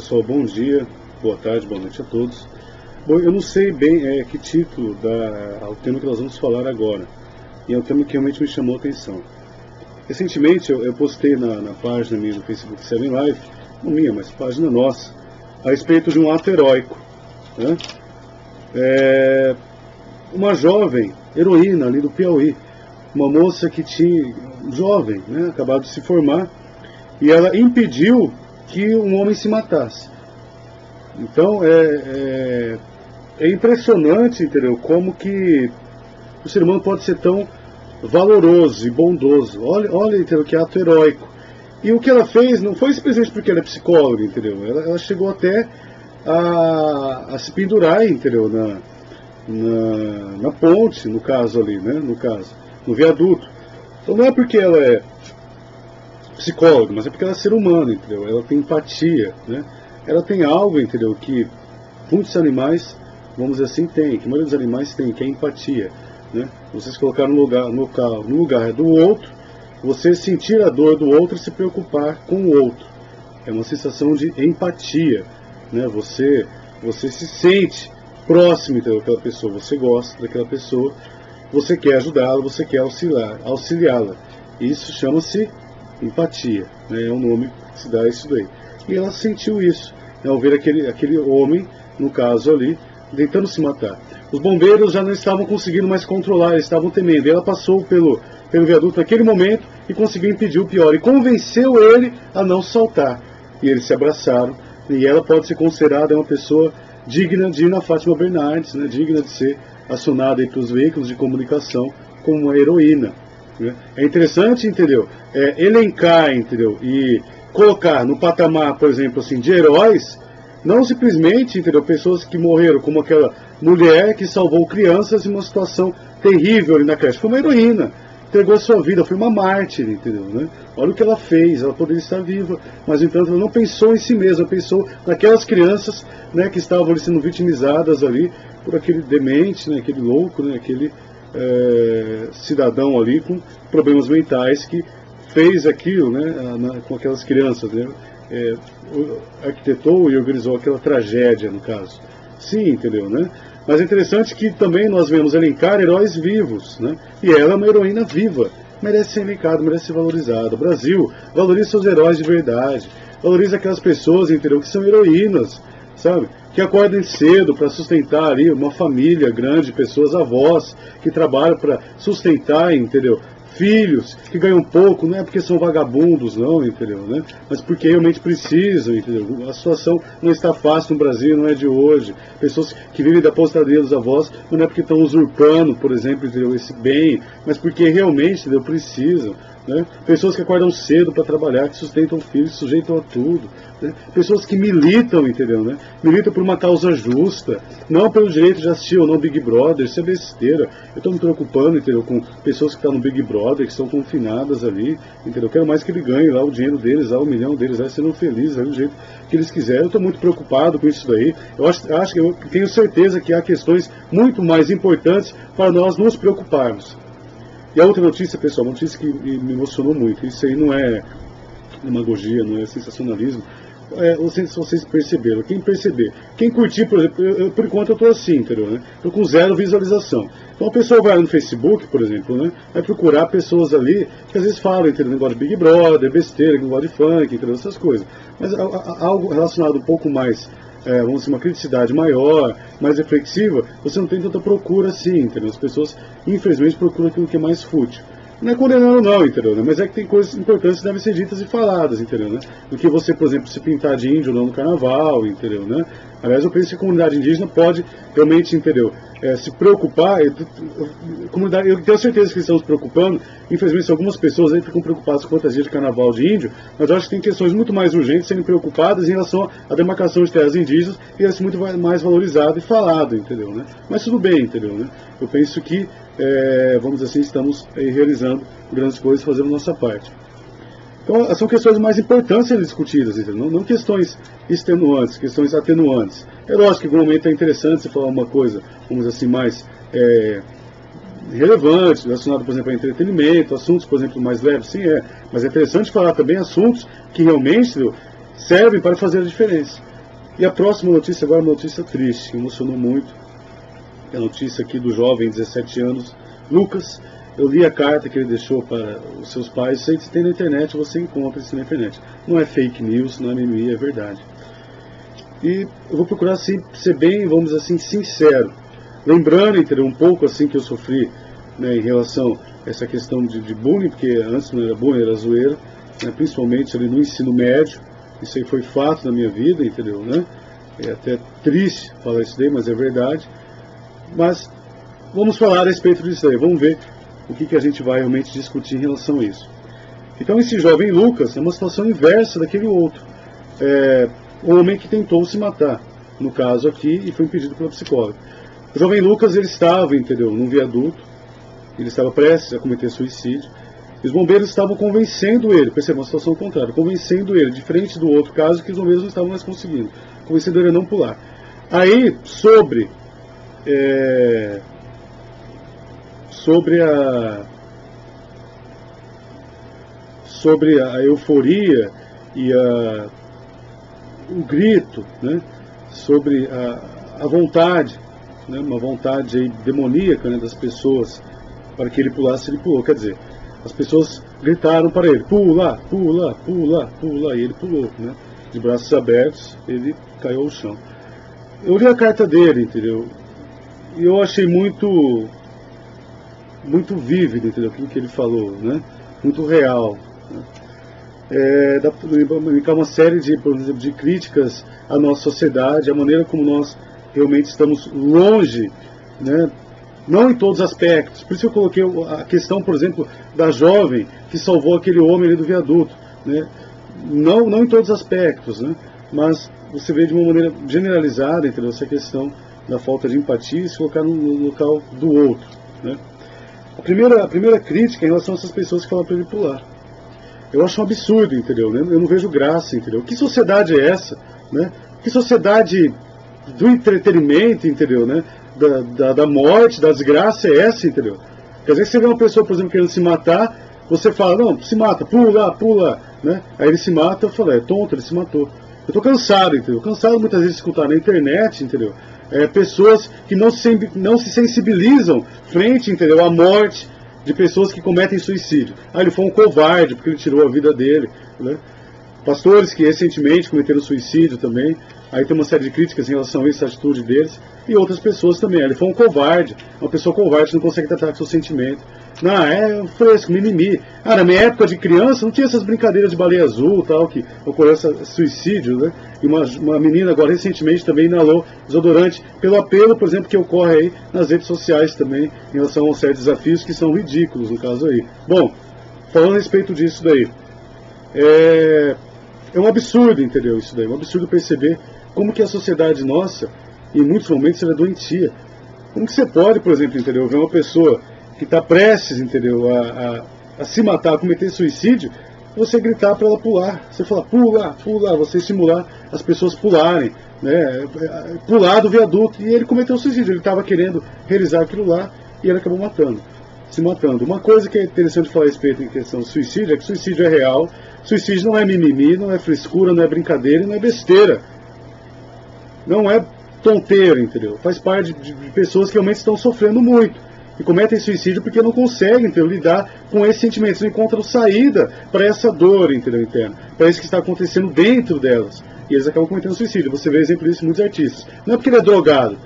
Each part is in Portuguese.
pessoal, bom dia, boa tarde, boa noite a todos. Bom, eu não sei bem que título dá ao tema que nós vamos falar agora, e é um tema que realmente me chamou a atenção. Recentemente eu postei na página minha do Facebook Seven Life, não minha, mas página nossa, a respeito de um ato heróico, né? Uma jovem heroína ali do Piauí, uma moça que tinha, jovem, né, acabado de se formar, e ela impediu que um homem se matasse. Então é impressionante, entendeu, como que o ser humano pode ser tão valoroso e bondoso. Olha, entendeu, que ato heróico. E o que ela fez não foi simplesmente porque ela é psicóloga, entendeu? Ela chegou até a se pendurar, entendeu, na ponte, no caso ali, né, no viaduto. Então não é porque ela é psicóloga, mas é porque ela é ser humano, entendeu? Ela tem empatia, né? Ela tem algo, entendeu, que muitos animais, vamos dizer assim, tem, que a maioria dos animais tem, que é empatia, né? Você se colocar no lugar do outro, você sentir a dor do outro e se preocupar com o outro. É uma sensação de empatia, né? Você se sente próximo, entendeu, daquela pessoa, você gosta daquela pessoa, você quer ajudá-la, você quer auxiliá-la. Isso chama-se empatia, né? É um nome que se dá a isso daí. E ela sentiu isso, né, ao ver aquele homem, no caso ali, tentando se matar. Os bombeiros já não estavam conseguindo mais controlar, eles estavam temendo. E ela passou pelo viaduto naquele momento e conseguiu impedir o pior. E convenceu ele a não saltar. E eles se abraçaram. E ela pode ser considerada uma pessoa digna de ir na Fátima Bernardes, né, digna de ser acionada para os veículos de comunicação como uma heroína, né? É interessante, entendeu, elencar, entendeu, e colocar no patamar, por exemplo, assim, de heróis, não simplesmente, entendeu, pessoas que morreram, como aquela mulher que salvou crianças em uma situação terrível ali na creche. Foi uma heroína, entregou a sua vida, foi uma mártir, entendeu, né? Olha o que ela fez, ela poderia estar viva, mas, no entanto, ela não pensou em si mesma, pensou naquelas crianças, né, que estavam ali sendo vitimizadas ali por aquele demente, né, aquele louco, né, aquele cidadão ali com problemas mentais que fez aquilo, né, com aquelas crianças, né, arquitetou e organizou aquela tragédia, no caso. Sim, entendeu, né? Mas é interessante que também nós vemos elencar heróis vivos, né? E ela é uma heroína viva, merece ser elencada, merece ser valorizada. O Brasil valoriza seus heróis de verdade, valoriza aquelas pessoas, entendeu, que são heroínas, sabe? Que acordam cedo para sustentar ali uma família grande, pessoas, avós, que trabalham para sustentar, entendeu, filhos que ganham pouco, não é porque são vagabundos, não, entendeu, né? Mas porque realmente precisam, entendeu? A situação não está fácil no Brasil, não é de hoje. Pessoas que vivem da aposentadoria dos avós, não é porque estão usurpando, por exemplo, entendeu, esse bem, mas porque realmente, entendeu, precisam, né? Pessoas que acordam cedo para trabalhar, que sustentam filhos, se sujeitam a tudo, né? Pessoas que militam, entendeu, né? Militam por uma causa justa, não pelo direito de assistir ou não Big Brother. Isso é besteira. Eu estou me preocupando, entendeu, com pessoas que estão no Big Brother, que estão confinadas ali, entendeu? Eu quero mais que ele ganhe lá o dinheiro deles, lá o milhão deles, lá sendo felizes, lá do jeito que eles quiserem. Eu estou muito preocupado com isso daí. Eu tenho certeza que há questões muito mais importantes para nós nos preocuparmos. E a outra notícia, pessoal, uma notícia que me emocionou muito, isso aí não é demagogia, não é sensacionalismo, vocês perceberam, quem perceber, quem curtir, por exemplo, por enquanto eu estou assim, entendeu, né? Estou com 0 visualização. Então a pessoa vai no Facebook, por exemplo, né, vai procurar pessoas ali que às vezes falam, entendeu, negócio de Big Brother, besteira, negócio de funk, entendeu, essas coisas. Mas algo relacionado um pouco mais, vamos dizer, uma criticidade maior, mais reflexiva, você não tem tanta procura assim, entendeu? As pessoas, infelizmente, procuram aquilo que é mais fútil. Não é condenando não, entendeu, né? Mas é que tem coisas importantes que devem ser ditas e faladas, entendeu, né? Do que você, por exemplo, se pintar de índio ou não no carnaval, entendeu, né? Aliás, eu penso que a comunidade indígena pode realmente, entendeu, se preocupar, eu tenho certeza que eles estão se preocupando. Infelizmente, algumas pessoas aí ficam preocupadas com fantasia de carnaval de índio, mas eu acho que tem questões muito mais urgentes serem preocupadas em relação à demarcação de terras indígenas, e deve ser muito mais valorizado e falado, entendeu, né? Mas tudo bem, entendeu, né? Eu penso que, vamos dizer assim, estamos realizando grandes coisas, fazendo nossa parte. Então, são questões mais importantes a serem discutidas, entendeu? Não questões extenuantes, questões atenuantes. É lógico que em algum momento é interessante você falar uma coisa, vamos dizer assim, mais relevante, relacionado, por exemplo, a entretenimento, assuntos, por exemplo, mais leves, sim, mas é interessante falar também assuntos que realmente, entendeu, servem para fazer a diferença. E a próxima notícia agora é uma notícia triste, que emocionou muito. É a notícia aqui do jovem, 17 anos, Lucas. Eu li a carta que ele deixou para os seus pais. Sei que se tem na internet, você encontra isso na internet. Não é fake news, não é mimimi, é verdade. E eu vou procurar assim, ser bem, vamos dizer assim, sincero. Lembrando, entendeu, um pouco assim que eu sofri, né, em relação a essa questão de bullying, porque antes não era bullying, era zoeira, né, principalmente ali no ensino médio. Isso aí foi fato na minha vida, entendeu, né? É até triste falar isso daí, mas é verdade. Mas vamos falar a respeito disso aí, vamos ver o que a gente vai realmente discutir em relação a isso. Então esse jovem Lucas é uma situação inversa daquele outro. O homem que tentou se matar, no caso aqui, e foi impedido pela psicóloga. O jovem Lucas, ele estava, entendeu, num viaduto, ele estava prestes a cometer suicídio, e os bombeiros estavam convencendo ele, perceba, uma situação contrária, convencendo ele, diferente do outro caso, que os bombeiros não estavam mais conseguindo, convencendo ele a não pular. Aí, sobre a euforia e o grito, né, sobre a vontade, né, uma vontade aí demoníaca, né, das pessoas para que ele pulasse, ele pulou. Quer dizer, as pessoas gritaram para ele, pula, pula, pula, pula, e ele pulou, né, de braços abertos, ele caiu ao chão. Eu li a carta dele, entendeu? E eu achei muito vívido, entendeu? Aquilo que ele falou, né? Muito real. Né? Dá para indicar uma série de, por exemplo, de críticas à nossa sociedade, a maneira como nós realmente estamos longe, né? Não em todos os aspectos. Por isso eu coloquei a questão, por exemplo, da jovem que salvou aquele homem ali do viaduto, né? Não em todos os aspectos, né? Mas você vê de uma maneira generalizada, entendeu? Essa questão da falta de empatia e se colocar no local do outro, né? A primeira crítica é em relação a essas pessoas que falam para ele pular. Eu acho um absurdo, entendeu? Eu não vejo graça, entendeu? Que sociedade é essa, né? Que sociedade do entretenimento, entendeu, né? Da morte, da desgraça é essa, entendeu? Quer dizer, que você vê uma pessoa, por exemplo, querendo se matar, você fala, não, se mata, pula, pula, né? Aí ele se mata, eu falo, é tonto, ele se matou. Eu tô cansado, entendeu? Cansado muitas vezes de escutar na internet, entendeu? Pessoas que não se sensibilizam frente, entendeu, à morte de pessoas que cometem suicídio. Ele foi um covarde porque ele tirou a vida dele, né? Pastores que recentemente cometeram suicídio também, aí tem uma série de críticas em relação a essa atitude deles, e outras pessoas também. Ele foi um covarde, uma pessoa covarde que não consegue tratar com seu sentimento. Não, é fresco, mimimi. Na minha época de criança não tinha essas brincadeiras de baleia azul, tal, que ocorreu esse suicídio, né? E uma menina agora recentemente também inalou desodorante pelo apelo, por exemplo, que ocorre aí nas redes sociais também, em relação a uma série de desafios que são ridículos, no caso aí. Bom, falando a respeito disso daí, é um absurdo, entendeu, isso daí, é um absurdo perceber como que a sociedade nossa, em muitos momentos, ela é doentia. Como que você pode, por exemplo, entendeu, ver uma pessoa que está prestes, entendeu, a se matar, a cometer suicídio, você gritar para ela pular. Você falar, pula, pula, você estimular as pessoas pularem, né, pular do viaduto. E ele cometeu suicídio, ele estava querendo realizar aquilo lá e ele acabou se matando. Uma coisa que é interessante falar a respeito em questão do suicídio é que suicídio é real, suicídio não é mimimi, não é frescura, não é brincadeira, não é besteira. Não é tonteira, entendeu? Faz parte de pessoas que realmente estão sofrendo muito e cometem suicídio porque não conseguem, entendeu, lidar com esses sentimentos, não encontram saída para essa dor, entendeu, interna, para isso que está acontecendo dentro delas. E eles acabam cometendo suicídio. Você vê exemplo disso em muitos artistas. Não é porque ele é drogado.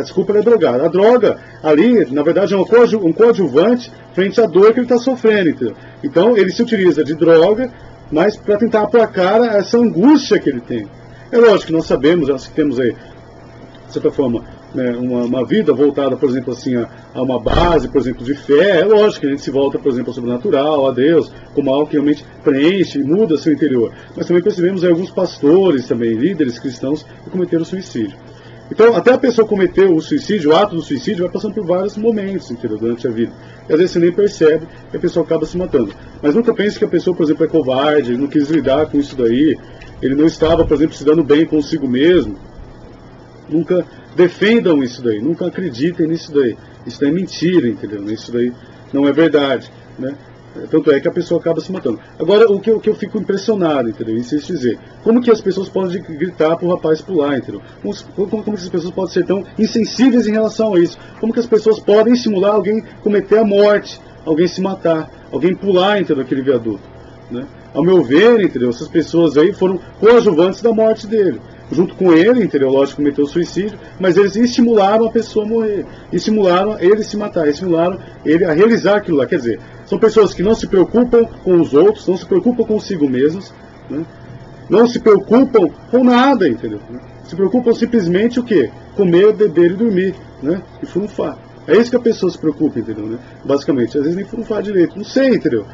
Desculpa, ele é drogado. A droga ali, na verdade, é um coadjuvante frente à dor que ele está sofrendo, entendeu? Então, ele se utiliza de droga, mas para tentar aplacar essa angústia que ele tem. É lógico que nós sabemos, nós temos aí, de certa forma, né, uma vida voltada, por exemplo, assim, a uma base, por exemplo, de fé. É lógico que a gente se volta, por exemplo, ao sobrenatural, a Deus, como algo que realmente preenche e muda seu interior. Mas também percebemos aí alguns pastores, também líderes cristãos, que cometeram suicídio. Então, até a pessoa cometer o suicídio, o ato do suicídio, vai passando por vários momentos, entendeu, durante a vida. E às vezes você nem percebe e a pessoa acaba se matando. Mas nunca pense que a pessoa, por exemplo, é covarde, ele não quis lidar com isso daí, ele não estava, por exemplo, se dando bem consigo mesmo. Nunca defendam isso daí, nunca acreditem nisso daí. Isso daí é mentira, entendeu? Isso daí não é verdade, né? Tanto é que a pessoa acaba se matando. Agora, o que eu fico impressionado, entendeu? Insisto em dizer, como que as pessoas podem gritar pro rapaz pular, entendeu? Como que as pessoas podem ser tão insensíveis em relação a isso? Como que as pessoas podem estimular alguém cometer a morte, alguém se matar, alguém pular, entendeu, aquele viaduto, né? Ao meu ver, entendeu, essas pessoas aí foram coadjuvantes da morte dele. Junto com ele, entendeu, lógico, cometeu suicídio, mas eles estimularam a pessoa a morrer, estimularam ele se matar, estimularam ele a realizar aquilo lá. Quer dizer, são pessoas que não se preocupam com os outros, não se preocupam consigo mesmos, né? Não se preocupam com nada, entendeu? Se preocupam simplesmente o quê? Comer, beber e dormir, né? E frunfar. É isso que a pessoa se preocupa, entendeu, né? Basicamente, às vezes nem frunfar direito, não sei, entendeu?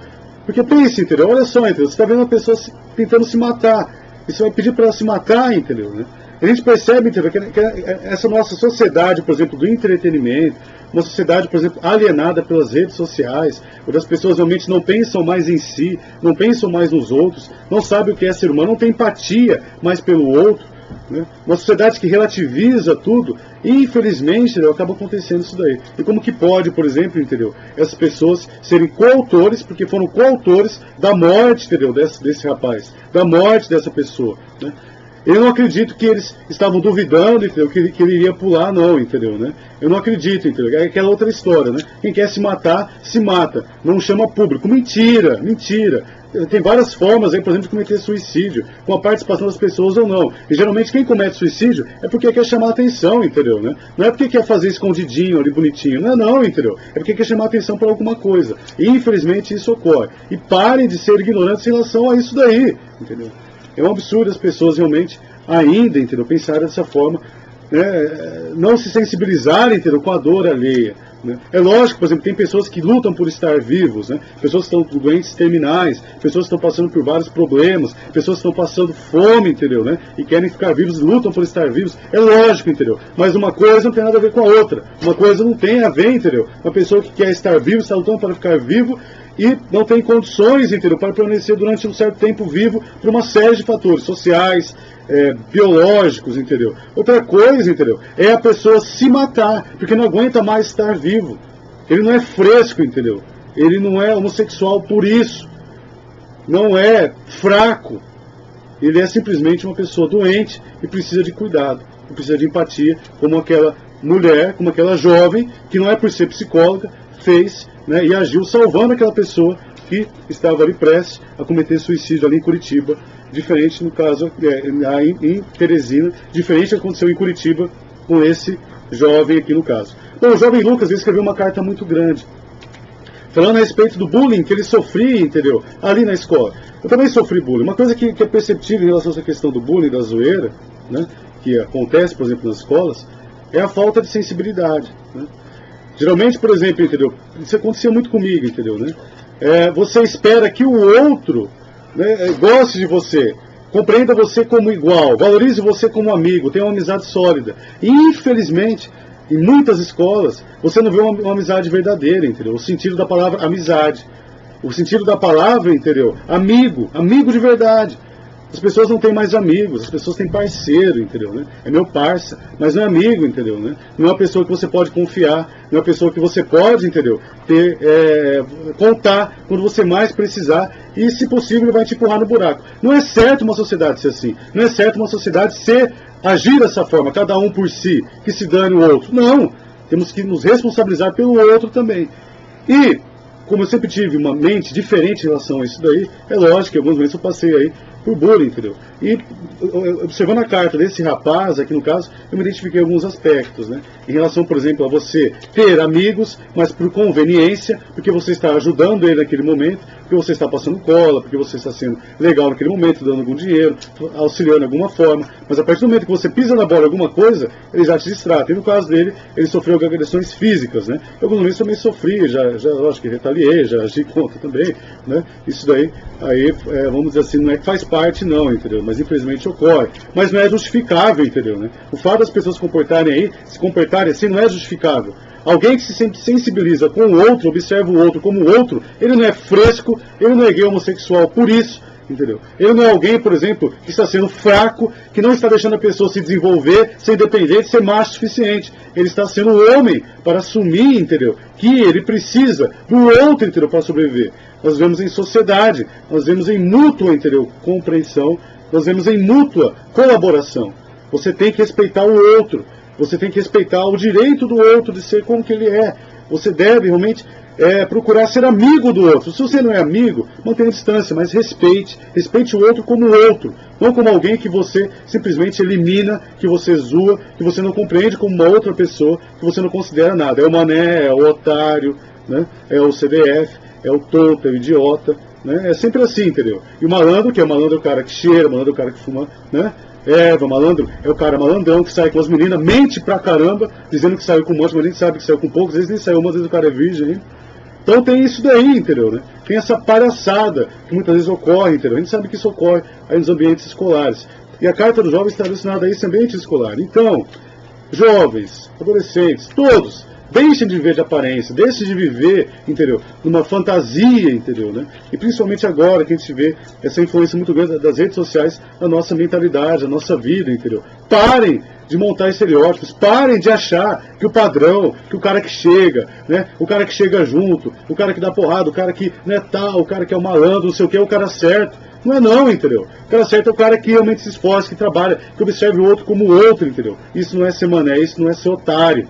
Porque pense, entendeu? Olha só, entendeu? Você está vendo uma pessoa tentando se matar. E você vai pedir para ela se matar, entendeu, né? A gente percebe, entendeu, que essa nossa sociedade, por exemplo, do entretenimento, uma sociedade, por exemplo, alienada pelas redes sociais, onde as pessoas realmente não pensam mais em si, não pensam mais nos outros, não sabem o que é ser humano, não tem empatia mais pelo outro, né? Uma sociedade que relativiza tudo, e infelizmente, entendeu, acaba acontecendo isso daí. E como que pode, por exemplo, entendeu, essas pessoas serem coautores, porque foram coautores da morte, entendeu, desse rapaz, da morte dessa pessoa, né? Eu não acredito que eles estavam duvidando, entendeu, que ele iria pular, não, entendeu, né? Eu não acredito, entendeu? É aquela outra história, né? Quem quer se matar, se mata. Não chama público. Mentira, mentira. Tem várias formas aí, por exemplo, de cometer suicídio, com a participação das pessoas ou não. E geralmente quem comete suicídio é porque quer chamar atenção, entendeu, né? Não é porque quer fazer escondidinho ali, bonitinho. Não é não, entendeu? É porque quer chamar atenção para alguma coisa. E infelizmente isso ocorre. E parem de ser ignorantes em relação a isso daí, entendeu? É um absurdo as pessoas realmente ainda, entendeu, pensarem dessa forma, né, não se sensibilizarem, entendeu, com a dor alheia, né? É lógico, por exemplo, tem pessoas que lutam por estar vivos, né? Pessoas que estão doentes terminais, pessoas que estão passando por vários problemas, pessoas que estão passando fome, entendeu, né? E querem ficar vivos, lutam por estar vivos. É lógico, entendeu? Mas uma coisa não tem nada a ver com a outra. Uma coisa não tem a ver, entendeu? Uma pessoa que quer estar vivo, está lutando para ficar vivo, e não tem condições, entendeu, para permanecer durante um certo tempo vivo por uma série de fatores sociais, biológicos, entendeu? Outra coisa, entendeu, é a pessoa se matar, porque não aguenta mais estar vivo. Ele não é fresco, entendeu? Ele não é homossexual por isso. Não é fraco. Ele é simplesmente uma pessoa doente e precisa de cuidado, e precisa de empatia, como aquela mulher, como aquela jovem, que não é por ser psicóloga, fez, né, e agiu salvando aquela pessoa que estava ali prestes a cometer suicídio ali em Curitiba, diferente no caso em Teresina, diferente do que aconteceu em Curitiba com esse jovem aqui no caso. Bom, o jovem Lucas escreveu uma carta muito grande, falando a respeito do bullying que ele sofria, entendeu, ali na escola. Eu também sofri bullying. Uma coisa que é perceptível em relação a essa questão do bullying, da zoeira, né, que acontece, por exemplo, nas escolas, é a falta de sensibilidade, né? Geralmente, por exemplo, entendeu? Isso acontecia muito comigo, entendeu, né? Você espera que o outro, né, goste de você, compreenda você como igual, valorize você como amigo, tenha uma amizade sólida. E, infelizmente, em muitas escolas, você não vê uma amizade verdadeira, entendeu? O sentido da palavra amizade. O sentido da palavra, entendeu? Amigo, amigo de verdade. As pessoas não têm mais amigos, as pessoas têm parceiro, entendeu, né? É meu parça, mas não é amigo, entendeu, né? Não é uma pessoa que você pode confiar, não é uma pessoa que você pode, entendeu, contar quando você mais precisar e, se possível, ele vai te empurrar no buraco. Não é certo uma sociedade ser assim, não é certo uma sociedade agir dessa forma, cada um por si, que se dane o outro. Não, temos que nos responsabilizar pelo outro também. E, como eu sempre tive uma mente diferente em relação a isso daí, é lógico que alguns momentos eu passei aí por bullying, entendeu? E observando a carta desse rapaz, aqui no caso, eu me identifiquei em alguns aspectos, né? Em relação, por exemplo, a você ter amigos, mas por conveniência, porque você está ajudando ele naquele momento, porque você está passando cola, porque você está sendo legal naquele momento, dando algum dinheiro, auxiliando de alguma forma, mas a partir do momento que você pisa na bola alguma coisa, ele já te distrata. E no caso dele, ele sofreu agressões físicas, né? Em alguns momentos também sofri, já acho que retaliei, já agi contra também, né? Isso daí, aí, vamos dizer assim, não é que faz parte não, entendeu? Mas infelizmente ocorre. Mas não é justificável, entendeu, né? O fato das pessoas se comportarem assim não é justificável. Alguém que se sensibiliza com o outro, observa o outro como o outro, ele não é fresco, ele não é gay homossexual, por isso entendeu? Ele não é alguém, por exemplo, que está sendo fraco, que não está deixando a pessoa se desenvolver, ser independente, ser macho o suficiente. Ele está sendo homem para assumir, entendeu? Que ele precisa do outro, entendeu? Para sobreviver. Nós vemos em sociedade, nós vemos em mútua, entendeu? Compreensão, nós vemos em mútua colaboração. Você tem que respeitar o outro, você tem que respeitar o direito do outro de ser como que ele é. Você deve realmente procurar ser amigo do outro. Se você não é amigo, mantenha a distância, mas respeite o outro como outro, não como alguém que você simplesmente elimina, que você zoa, que você não compreende como uma outra pessoa, que você não considera nada. É o mané, é o otário, né? É o CDF, é o tonto, é o idiota, né? É sempre assim, entendeu? E o malandro, que é o malandro, é o cara que cheira, o malandro é o cara que fuma, né? Malandro é o cara malandrão que sai com as meninas, mente pra caramba, dizendo que saiu com um monte, mas a gente sabe que saiu com poucos, às vezes nem saiu, mas às vezes o cara é virgem, hein? Então tem isso daí, entendeu? Né? Tem essa palhaçada que muitas vezes ocorre, entendeu? A gente sabe que isso ocorre aí nos ambientes escolares. E a Carta do Jovem está relacionada a esse ambiente escolar. Então, jovens, adolescentes, todos, deixem de viver de aparência, deixem de viver, entendeu? Numa fantasia, entendeu? Né? E principalmente agora que a gente vê essa influência muito grande das redes sociais na nossa mentalidade, na nossa vida, entendeu? Parem de montar estereótipos, parem de achar que o padrão, que o cara que chega, né? O cara que chega junto, o cara que dá porrada, o cara que não é tal, o cara que é o malandro, não sei o que, é o cara certo. Não é não, entendeu? O cara certo é o cara que realmente se esforça, que trabalha, que observa o outro como o outro, entendeu? Isso não é ser mané, isso não é ser otário.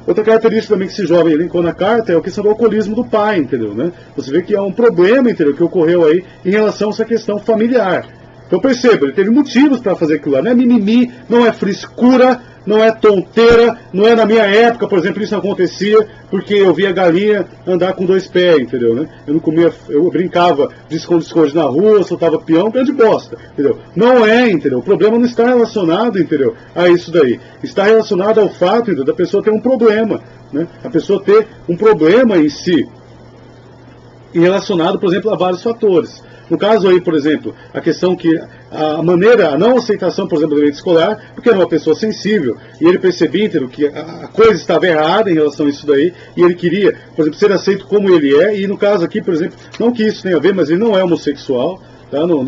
Outra característica também que esse jovem elencou na carta é a questão do alcoolismo do pai, entendeu? Né? Você vê que há um problema, entendeu, que ocorreu aí em relação a essa questão familiar. Então perceba, ele teve motivos para fazer aquilo lá. Não é mimimi, não é frescura, não é tonteira, não é na minha época, por exemplo, isso acontecia porque eu via galinha andar com 2 pés, entendeu? Né? Eu não comia, eu brincava de esconde-esconde na rua, soltava peão, grande bosta, entendeu? Não é, entendeu? O problema não está relacionado, entendeu, a isso daí. Está relacionado ao fato, entendeu, da pessoa ter um problema, né? A pessoa ter um problema em si, e relacionado, por exemplo, a vários fatores. No caso aí, por exemplo, a questão que a maneira, a não aceitação, por exemplo, do ambiente escolar, porque era uma pessoa sensível, e ele percebia, entendeu, que a coisa estava errada em relação a isso daí, e ele queria, por exemplo, ser aceito como ele é, e no caso aqui, por exemplo, não que isso tenha a ver, mas ele não é homossexual, tá? Não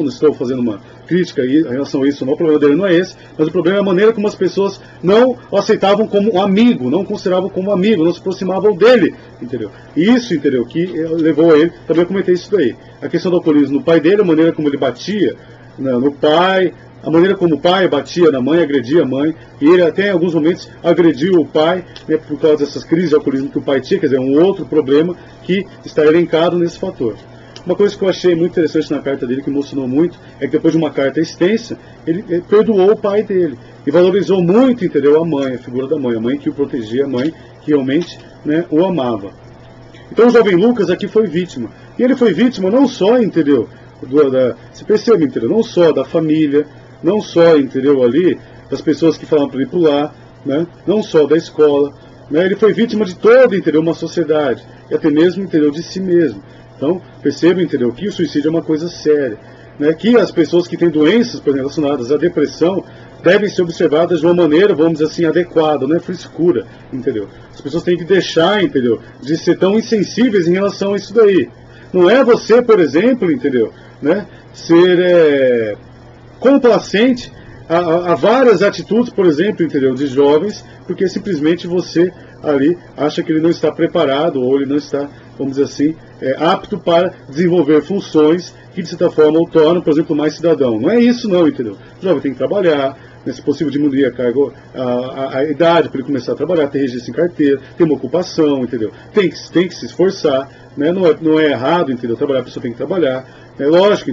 estou fazendo uma crítica aí em relação a isso, não. O problema dele não é esse, mas o problema é a maneira como as pessoas não o aceitavam como um amigo, não o consideravam como amigo, não se aproximavam dele, entendeu? Isso, entendeu, que levou a ele, também comentei isso daí. A questão do alcoolismo no pai dele, a maneira como ele batia, né, no pai, a maneira como o pai batia na mãe, agredia a mãe, e ele até em alguns momentos agrediu o pai, né, por causa dessas crises de alcoolismo que o pai tinha, quer dizer, um outro problema que está elencado nesse fator. Uma coisa que eu achei muito interessante na carta dele, que emocionou muito, é que depois de uma carta extensa, ele perdoou o pai dele. E valorizou muito, entendeu, a mãe, a figura da mãe, a mãe que o protegia, a mãe que realmente, né, o amava. Então o jovem Lucas aqui foi vítima. E ele foi vítima não só, entendeu, você percebe, entendeu, não só da família, não só, entendeu, ali, das pessoas que falavam para ele pular, né, não só da escola, né, ele foi vítima de toda, entendeu, uma sociedade, e até mesmo, entendeu, de si mesmo. Então, perceba, entendeu, que o suicídio é uma coisa séria, né? Que as pessoas que têm doenças relacionadas à depressão devem ser observadas de uma maneira, vamos dizer assim, adequada, não é frescura, entendeu? As pessoas têm que deixar, entendeu, de ser tão insensíveis em relação a isso daí. Não é você, por exemplo, entendeu, né, ser complacente a várias atitudes, por exemplo, entendeu, de jovens, porque simplesmente você ali acha que ele não está preparado ou ele não está, vamos dizer assim, apto para desenvolver funções que de certa forma o tornam, por exemplo, mais cidadão. Não é isso não, entendeu? O jovem tem que trabalhar, né, se possível diminuir a idade para ele começar a trabalhar, ter registro em carteira, ter uma ocupação, entendeu? Tem que se esforçar, né? Não é errado, entendeu? Trabalhar, a pessoa tem que trabalhar. É lógico,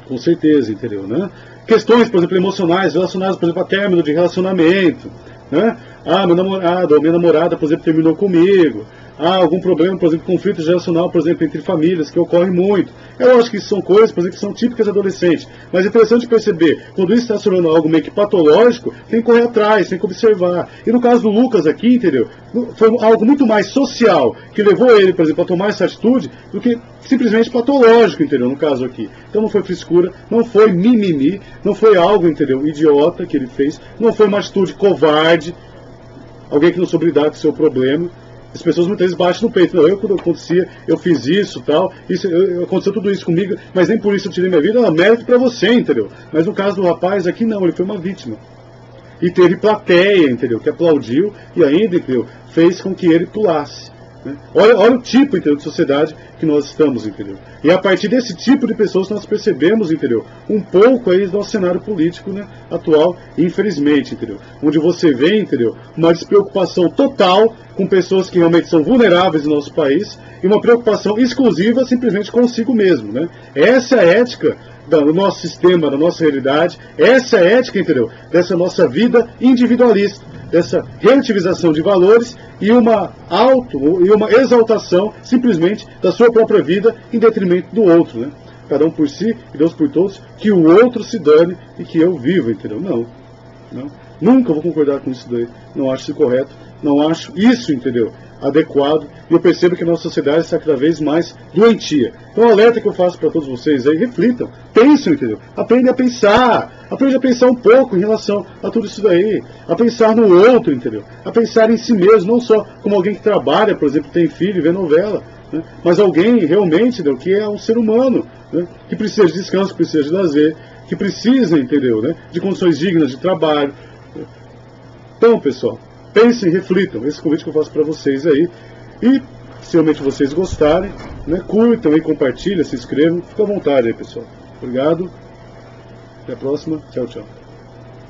com certeza, entendeu? Né? Questões, por exemplo, emocionais relacionadas, por exemplo, a término de relacionamento, né? Ah, meu namorado ou minha namorada, por exemplo, terminou comigo. Ah, algum problema, por exemplo, conflito geracional, por exemplo, entre famílias, que ocorre muito. É lógico que isso são coisas, por exemplo, que são típicas de adolescentes. Mas é interessante perceber, quando isso está se tornando algo meio que patológico, tem que correr atrás, tem que observar. E no caso do Lucas aqui, entendeu? Foi algo muito mais social, que levou ele, por exemplo, a tomar essa atitude, do que simplesmente patológico, entendeu? No caso aqui. Então não foi frescura, não foi mimimi, não foi algo, entendeu, idiota que ele fez, não foi uma atitude covarde, alguém que não soube lidar com o seu problema. As pessoas muitas vezes batem no peito. Não, quando acontecia, eu fiz isso, tal, aconteceu tudo isso comigo, mas nem por isso eu tirei minha vida. Não, mérito pra você, entendeu? Mas no caso do rapaz aqui, não, ele foi uma vítima. E teve plateia, entendeu? Que aplaudiu e ainda, entendeu? Fez com que ele pulasse. Né? Olha o tipo, entendeu, de sociedade que nós estamos, entendeu? E a partir desse tipo de pessoas nós percebemos, entendeu, um pouco aí do nosso cenário político, né, atual, infelizmente, entendeu? Onde você vê, entendeu, uma despreocupação total com pessoas que realmente são vulneráveis no nosso país e uma preocupação exclusiva simplesmente consigo mesmo, né? Essa é a ética do nosso sistema, da nossa realidade, essa é a ética, entendeu, dessa nossa vida individualista, dessa relativização de valores e uma exaltação simplesmente da sua própria vida em detrimento do outro, né? Cada um por si e Deus por todos, que o outro se dane e que eu viva, entendeu? Não. Nunca vou concordar com isso daí. Não acho isso correto, não acho isso, entendeu, adequado, e eu percebo que a nossa sociedade está cada vez mais doentia. Então o alerta que eu faço para todos vocês aí, reflitam, pensem, entendeu? Aprende a pensar um pouco em relação a tudo isso daí, a pensar no outro, entendeu? A pensar em si mesmo, não só como alguém que trabalha, por exemplo, tem filho e vê novela, né? Mas alguém realmente, entendeu, que é um ser humano, né? Que precisa de descanso, que precisa de lazer, que precisa, entendeu, né, de condições dignas de trabalho. Então, pessoal, pensem, reflitam, esse convite que eu faço para vocês aí. E, se realmente vocês gostarem, né, curtam e compartilhem, se inscrevam. Fica à vontade aí, pessoal. Obrigado. Até a próxima. Tchau, tchau.